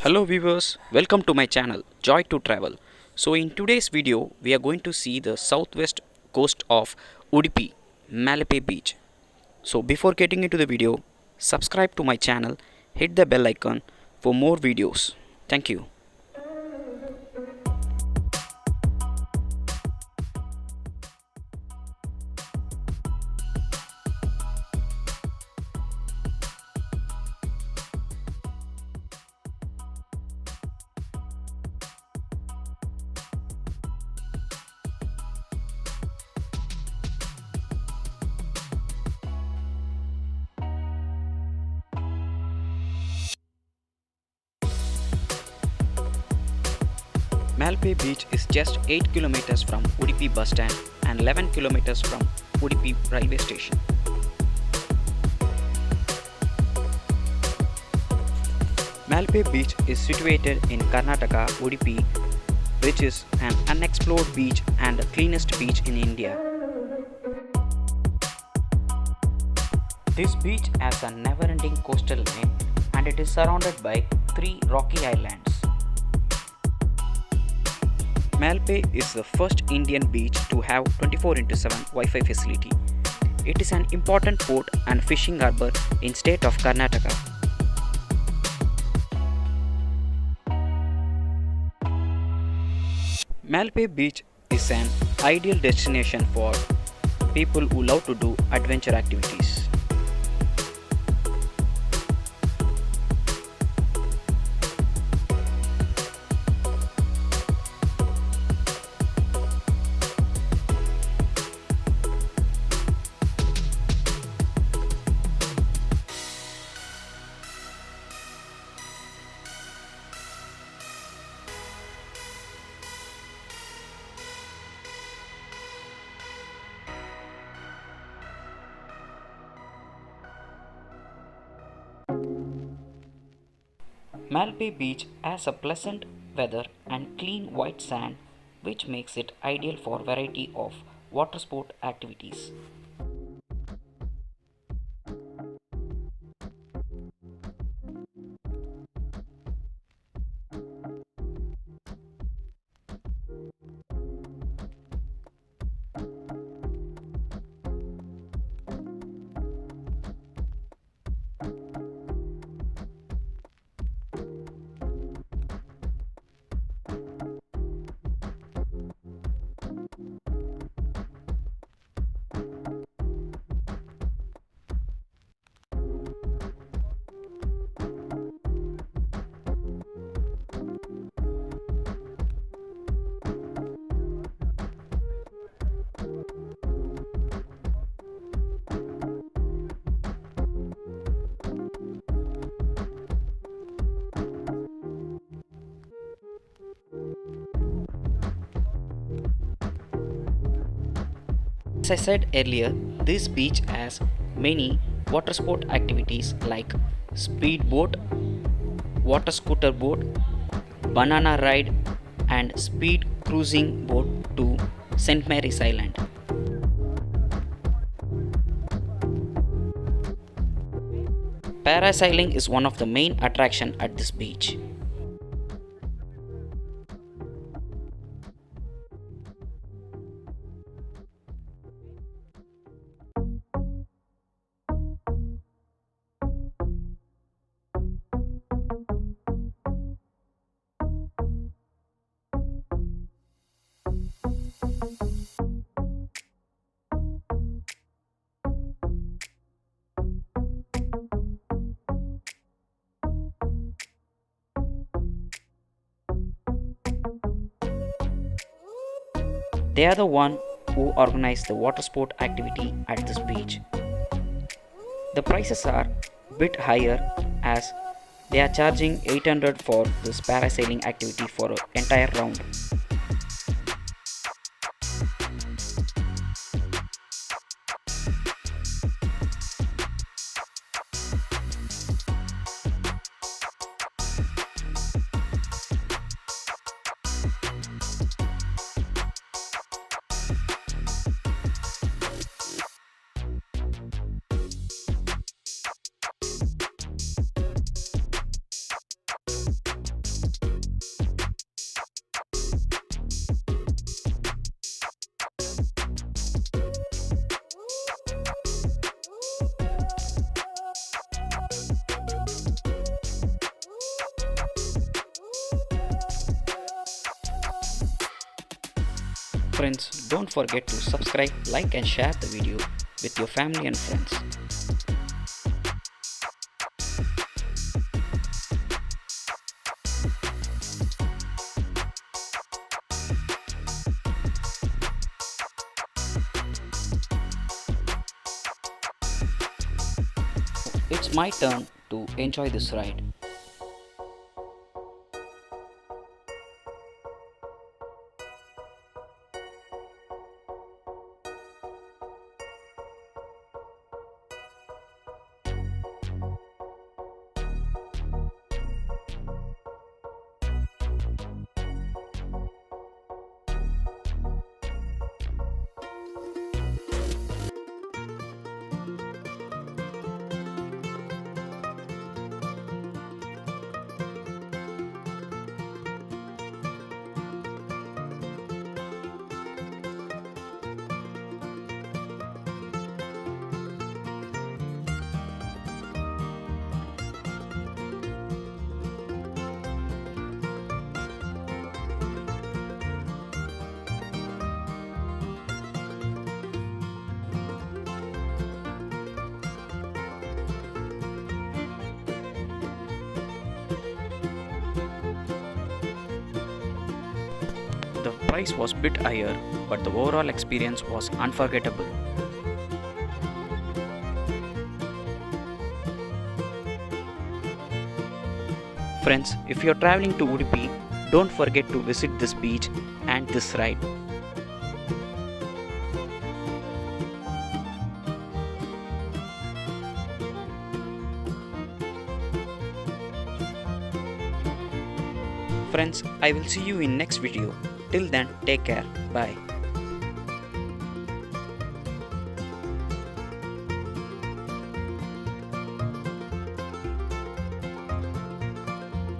Hello viewers, welcome to my channel Joy to Travel. So in today's video we are going to see the southwest coast of Udupi, Malpe Beach. So before getting into the video, subscribe to my channel, hit the bell icon for more videos. Thank you. Malpe Beach is just 8 kilometers from Udupi bus stand and 11 kilometers from Udupi railway station. Malpe Beach is situated in Karnataka, Udupi, which is an unexplored beach and the cleanest beach in India. This beach has a never-ending coastal line and it is surrounded by 3 rocky islands. Malpe is the first Indian beach to have 24/7 Wi-Fi facility. It is an important port and fishing harbour in state of Karnataka. Malpe Beach is an ideal destination for people who love to do adventure activities. Malpe Beach has a pleasant weather and clean white sand which makes it ideal for variety of water sport activities. As I said earlier, this beach has many water sport activities like speedboat, water scooter boat, banana ride and speed cruising boat to St. Mary's Island. Parasailing is one of the main attractions at this beach. They are the one who organize the water sport activity at this beach. The prices are bit higher as they are charging 800 for this parasailing activity for an entire round. Friends, don't forget to subscribe, like and share the video with your family and friends. It's my turn to enjoy this ride. The price was a bit higher, but the overall experience was unforgettable. Friends, if you are traveling to Udupi, don't forget to visit this beach and this ride. Friends, I will see you in next video. Till then, take care. Bye.